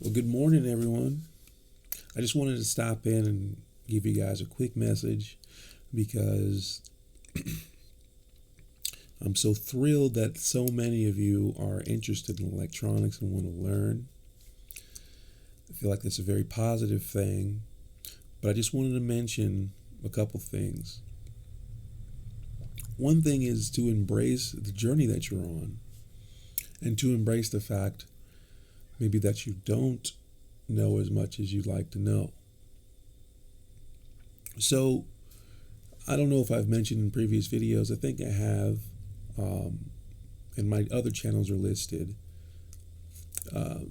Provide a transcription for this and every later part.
Well, good morning, everyone. I just wanted to stop in and give you guys a quick message because I'm so thrilled that so many of you are interested in electronics and want to learn. I feel like that's a very positive thing, but I just wanted to mention a couple things. One thing is to embrace the journey that you're on and to embrace the fact maybe that you don't know as much as you'd like to know. So, I don't know if I've mentioned in previous videos, I think I have, and my other channels are listed. Uh,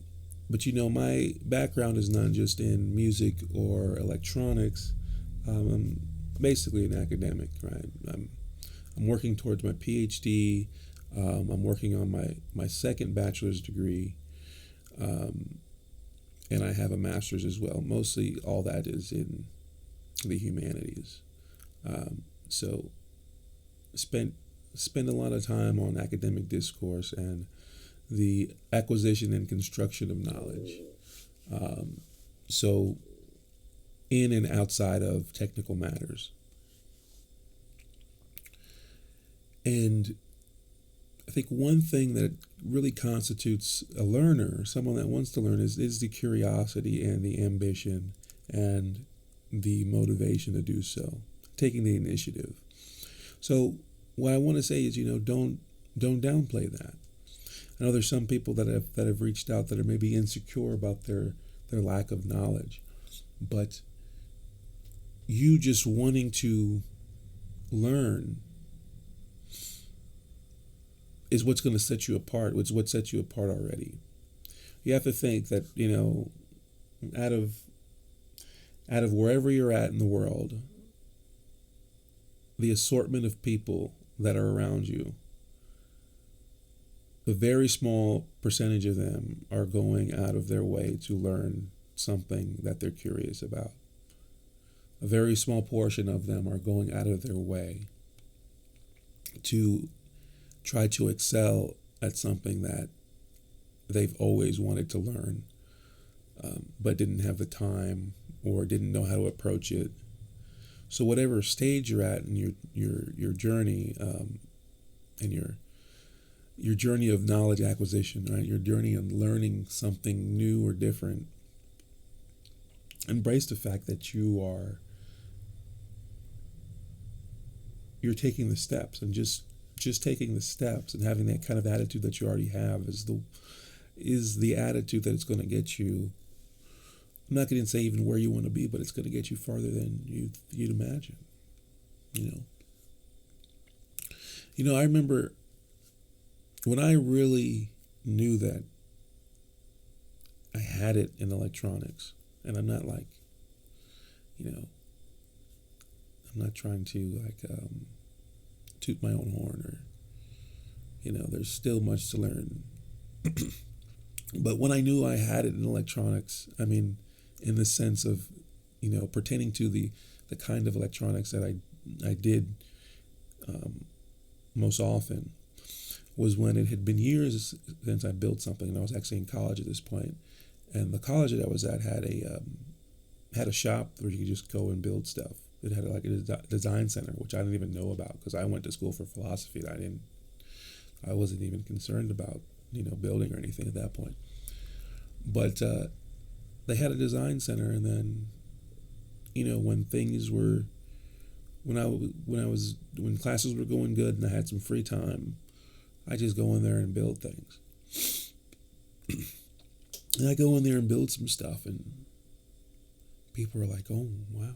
but my background is not just in music or electronics. I'm basically an academic, right? I'm working towards my PhD. I'm working on my second bachelor's degree. Um, and I have a master's as well. Mostly all that is in the humanities. So spend a lot of time on academic discourse and the acquisition and construction of knowledge. Um, so in and outside of technical matters. And I think one thing that really constitutes a learner, someone that wants to learn, is the curiosity and the ambition and the motivation to do so, taking the initiative. So what I want to say is, don't downplay that. I know there's some people that have reached out that are maybe insecure about their lack of knowledge, but you just wanting to learn is what's going to set you apart. It's what sets you apart already. You have to think that out of wherever you're at in the world, the assortment of people that are around you, a very small percentage of them are going out of their way to learn something that they're curious about. A very small portion of them are going out of their way to try to excel at something that they've always wanted to learn, but didn't have the time or didn't know how to approach it. So whatever stage you're at in your journey, and your journey of knowledge acquisition, right? Your journey of learning something new or different. Embrace the fact that you're taking the steps, and just taking the steps and having that kind of attitude that you already have is the attitude that it's going to get you. I'm not going to say even where you want to be, but it's going to get you farther than you'd imagine. I remember when I really knew that I had it in electronics, and I'm not like, I'm not trying to toot my own horn, or there's still much to learn. But when I knew I had it in electronics, I mean, in the sense of pertaining to the kind of electronics that I did most often, was when it had been years since I built something, and I was actually in college at this point. And the college that I was at had a shop where you could just go and build stuff. It had like a design center, which I didn't even know about because I went to school for philosophy. I wasn't even concerned about building or anything at that point. But they had a design center, and then when classes were going good and I had some free time, I just go in there and build things. And I go in there and build some stuff, and people are like, "Oh, wow,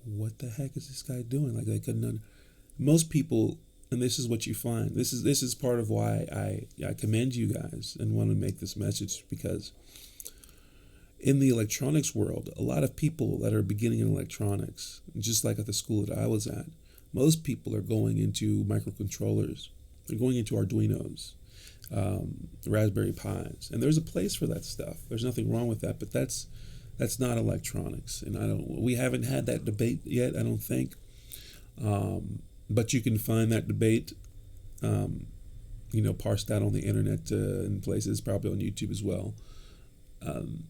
what the heck is this guy doing?" Like they couldn't. Most people, and this is what you find. This is part of why I commend you guys and want to make this message, because in the electronics world, a lot of people that are beginning in electronics, just like at the school that I was at, most people are going into microcontrollers. They're going into Arduinos, Raspberry Pis, and there's a place for that stuff. There's nothing wrong with that, but that's not electronics, and we haven't had that debate yet, I don't think. But you can find that debate parsed out on the internet in places, probably on YouTube as well. Um,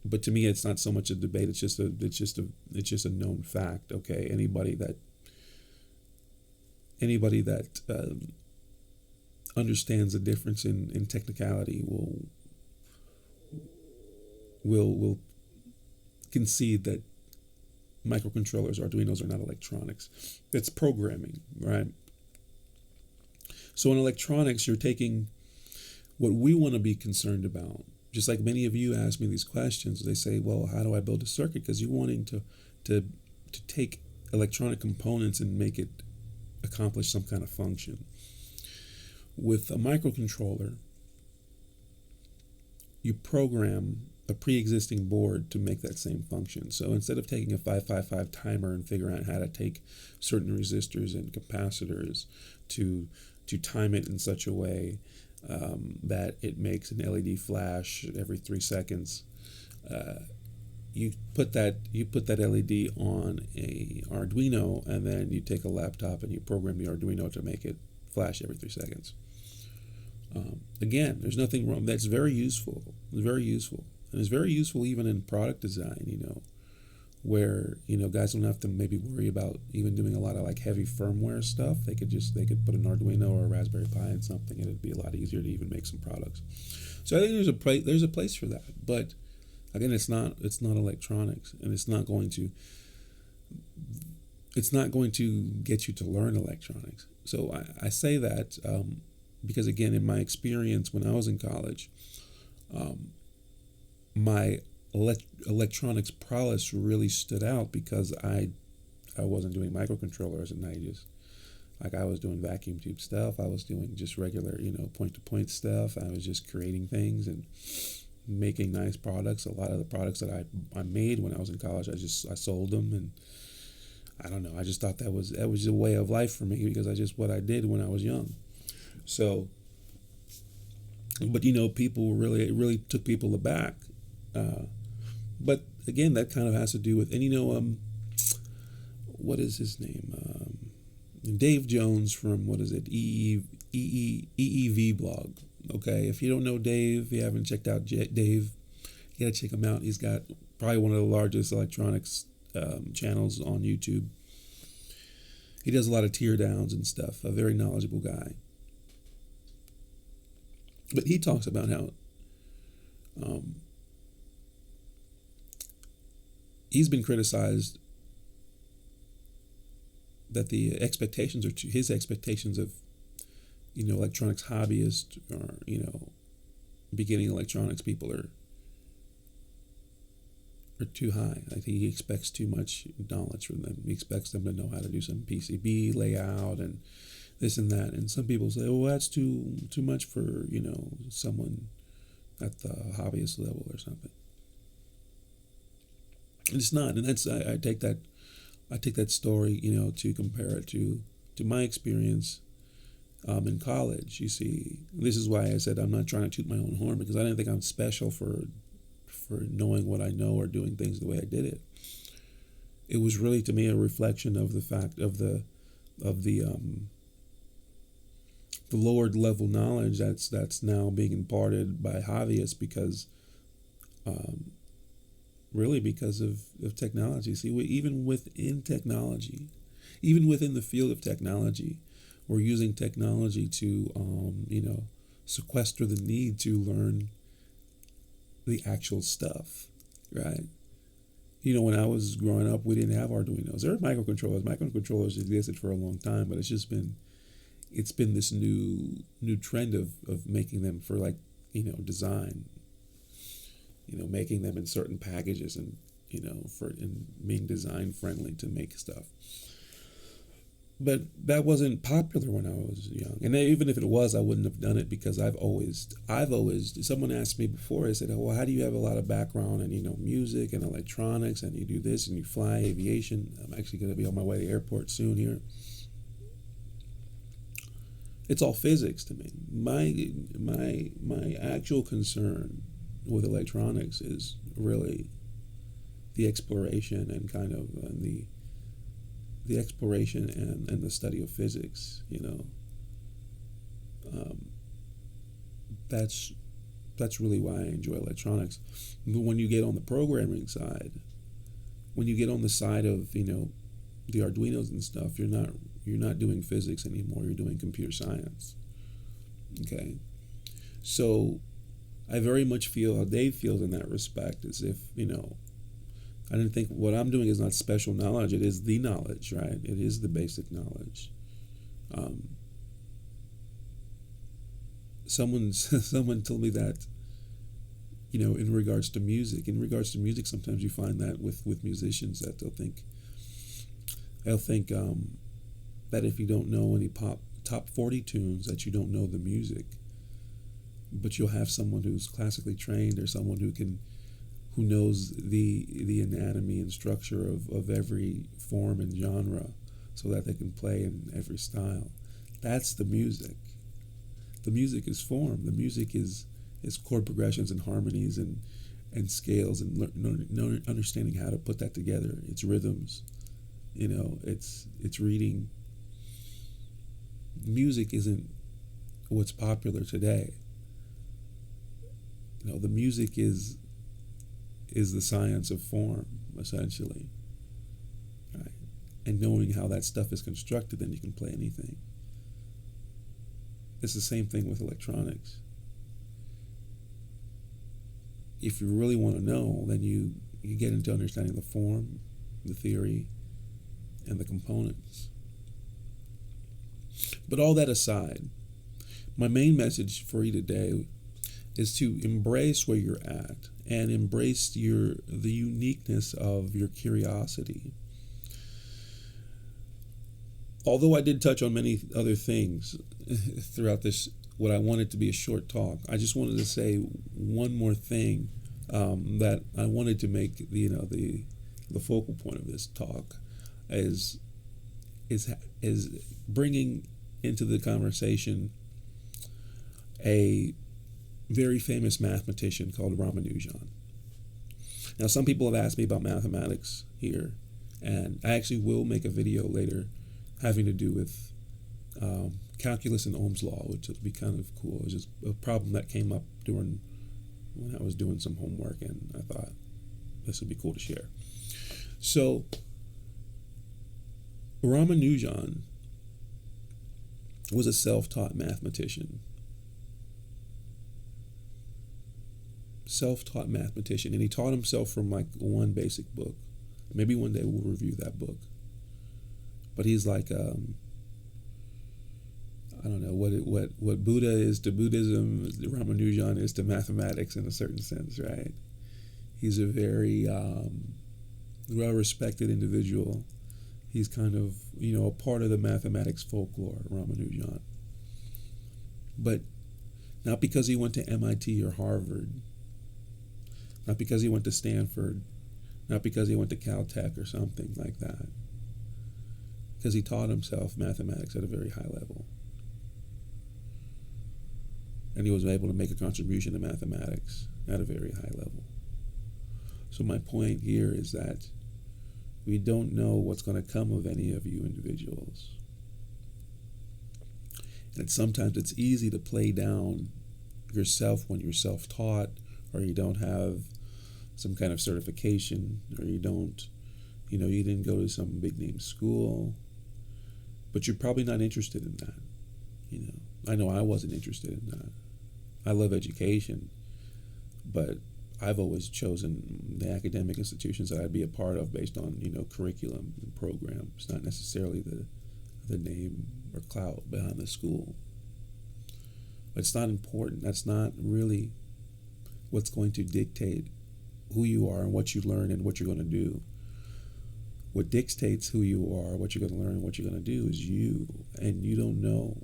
but to me, it's not so much a debate. It's just a known fact. Okay, anybody that understands the difference in technicality will concede that microcontrollers, Arduinos, are not electronics. It's programming, right? So in electronics, you're taking what we want to be concerned about. Just like many of you ask me these questions, they say, "Well, how do I build a circuit?" Because you're wanting to take electronic components and make it accomplish some kind of function. With a microcontroller, you program a pre-existing board to make that same function. So instead of taking a 555 timer and figuring out how to take certain resistors and capacitors to time it in such a way that it makes an LED flash every 3 seconds, you put that LED on a Arduino, and then you take a laptop and you program the Arduino to make it flash every 3 seconds. Again, there's nothing wrong. That's very useful. It's very useful. And it's very useful even in product design, where, guys don't have to maybe worry about even doing a lot of like heavy firmware stuff. They could put an Arduino or a Raspberry Pi in something, and it'd be a lot easier to even make some products. So I think there's a place for that. But again, it's not electronics, and it's not going to get you to learn electronics. So I say that because, again, in my experience when I was in college, my electronics prowess really stood out because I wasn't doing microcontrollers, and I was doing vacuum tube stuff. I was doing just regular, point-to-point stuff. I was just creating things and making nice products. A lot of the products that I made when I was in college, I sold them, and I don't know. I just thought that was a way of life for me because what I did when I was young. So, but people it really took people aback. But again, that kind of has to do with, and what is his name? Dave Jones from, what is it? EEV blog. Okay, if you don't know Dave, if you haven't checked out Dave, you gotta check him out. He's got probably one of the largest electronics channels on YouTube. He does a lot of tear downs and stuff. A very knowledgeable guy. But he talks about how he's been criticized that the expectations his expectations of electronics hobbyists or beginning electronics people are too high. Like he expects too much knowledge from them. He expects them to know how to do some PCB layout and this and that. And some people say, "Oh, that's too much for someone at the hobbyist level or something." And it's not. And that's I take that story to compare it to my experience in college. You see, this is why I said I'm not trying to toot my own horn, because I didn't think I'm special for knowing what I know or doing things the way I did it. It was really, to me, a reflection of the fact of the lower level knowledge that's now being imparted by hobbyists because of technology. See, even within technology, even within the field of technology, we're using technology to sequester the need to learn the actual stuff, right? When I was growing up, we didn't have Arduinos. There were microcontrollers. Microcontrollers existed for a long time, but it's been this new trend of making them for design. Making them in certain packages and being design friendly to make stuff. But that wasn't popular when I was young. And even if it was, I wouldn't have done it because I've always, someone asked me before, I said, "Oh, well, how do you have a lot of background in, music and electronics, and you do this and you fly aviation?" I'm actually going to be on my way to the airport soon here. It's all physics to me. My actual concern with electronics is really the exploration and kind of the exploration and the study of physics. that's really why I enjoy electronics. But when you get on the programming side, when you get on the side of, the Arduinos and stuff, you're not doing physics anymore. You're doing computer science. Okay, so I very much feel how Dave feels in that respect, as if I didn't think what I'm doing is not special knowledge. It is the knowledge, right? It is the basic knowledge. Someone told me that, in regards to music. In regards to music, sometimes you find that with musicians, that they'll think that if you don't know any top 40 tunes, that you don't know the music. But you'll have someone who's classically trained, or someone who knows the anatomy and structure of every form and genre, so that they can play in every style. That's the music. The music is form. The music is chord progressions and harmonies and scales, and understanding how to put that together. It's rhythms. It's reading. Music isn't what's popular today. The music is the science of form, essentially. Right? And knowing how that stuff is constructed, then you can play anything. It's the same thing with electronics. If you really want to know, then you get into understanding the form, the theory, and the components. But all that aside, my main message for you today is to embrace where you're at, and embrace the uniqueness of your curiosity. Although I did touch on many other things throughout this, what I wanted to be a short talk, I just wanted to say one more thing that I wanted to make the focal point of this talk is bringing into the conversation a very famous mathematician called Ramanujan. Now, some people have asked me about mathematics here, and I actually will make a video later having to do with calculus and Ohm's law, which will be kind of cool. It was just a problem that came up when I was doing some homework, and I thought this would be cool to share. So, Ramanujan was a self-taught mathematician. And he taught himself from one basic book. Maybe one day we'll review that book. But he's like, I don't know what Buddha is to Buddhism, Ramanujan is to mathematics in a certain sense, right? He's a very well-respected individual. He's kind of, a part of the mathematics folklore, Ramanujan. But not because he went to MIT or Harvard, not because he went to Stanford, not because he went to Caltech or something like that. Because he taught himself mathematics at a very high level. And he was able to make a contribution to mathematics at a very high level. So my point here is that we don't know what's going to come of any of you individuals. And sometimes it's easy to play down yourself when you're self-taught, or you don't have some kind of certification, or you didn't go to some big name school, but you're probably not interested in that. I know I wasn't interested in that. I love education, but I've always chosen the academic institutions that I'd be a part of based on, curriculum and programs, not necessarily the name or clout behind the school. But it's not important. That's not really what's going to dictate who you are and what you learn and what you're going to do. What dictates who you are, what you're going to learn, and what you're going to do is you. And you don't know.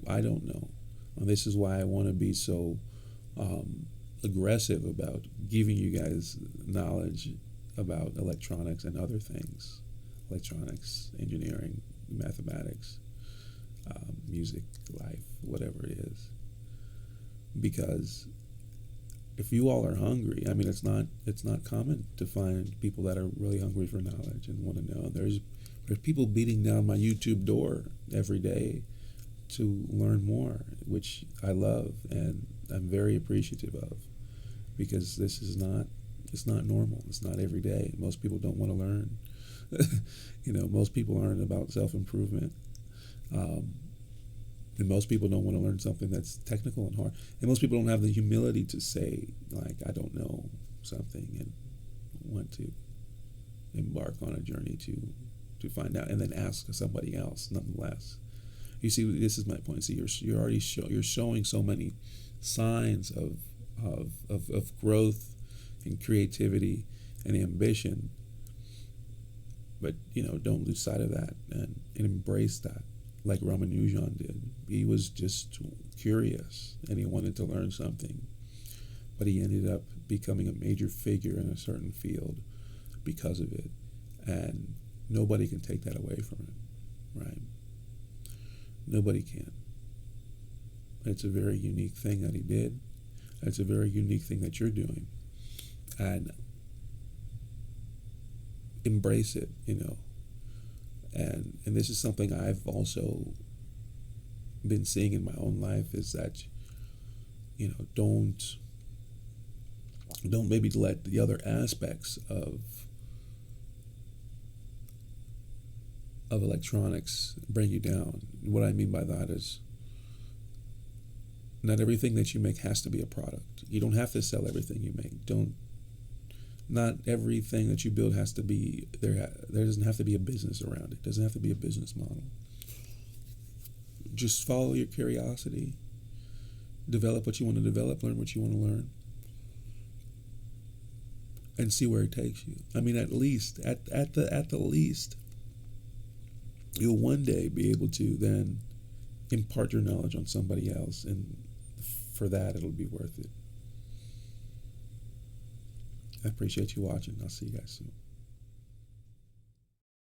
I don't know. And this is why I want to be so aggressive about giving you guys knowledge about electronics and other things. Electronics, engineering, mathematics, music, life, whatever it is. Because if you all are hungry, it's not common to find people that are really hungry for knowledge and want to know. There's people beating down my YouTube door every day to learn more, which I love, and I'm very appreciative of, because this is not, it's not normal. It's not every day. Most people don't want to learn. Most people aren't about self-improvement. And most people don't want to learn something that's technical and hard. And most people don't have the humility to say, like, I don't know something, and want to embark on a journey to find out, and then ask somebody else nonetheless. You see, this is my point. See, you're already you're showing so many signs of growth and creativity and ambition, but don't lose sight of that, and embrace that, like Ramanujan did. He was just curious, and he wanted to learn something, but he ended up becoming a major figure in a certain field because of it, and nobody can take that away from him, right? Nobody can. It's a very unique thing that he did. It's a very unique thing that you're doing, and embrace it, and this is something I've also been seeing in my own life, is that don't maybe let the other aspects of electronics bring you down. What I mean by that is, not everything that you make has to be a product. You don't have to sell everything you make. Not everything that you build has to be there. There doesn't have to be a business around it. It doesn't have to be a business model. Just follow your curiosity. Develop what you want to develop. Learn what you want to learn, and see where it takes you. I mean, at the least, you'll one day be able to then impart your knowledge on somebody else, and for that, it'll be worth it. I appreciate you watching. I'll see you guys soon.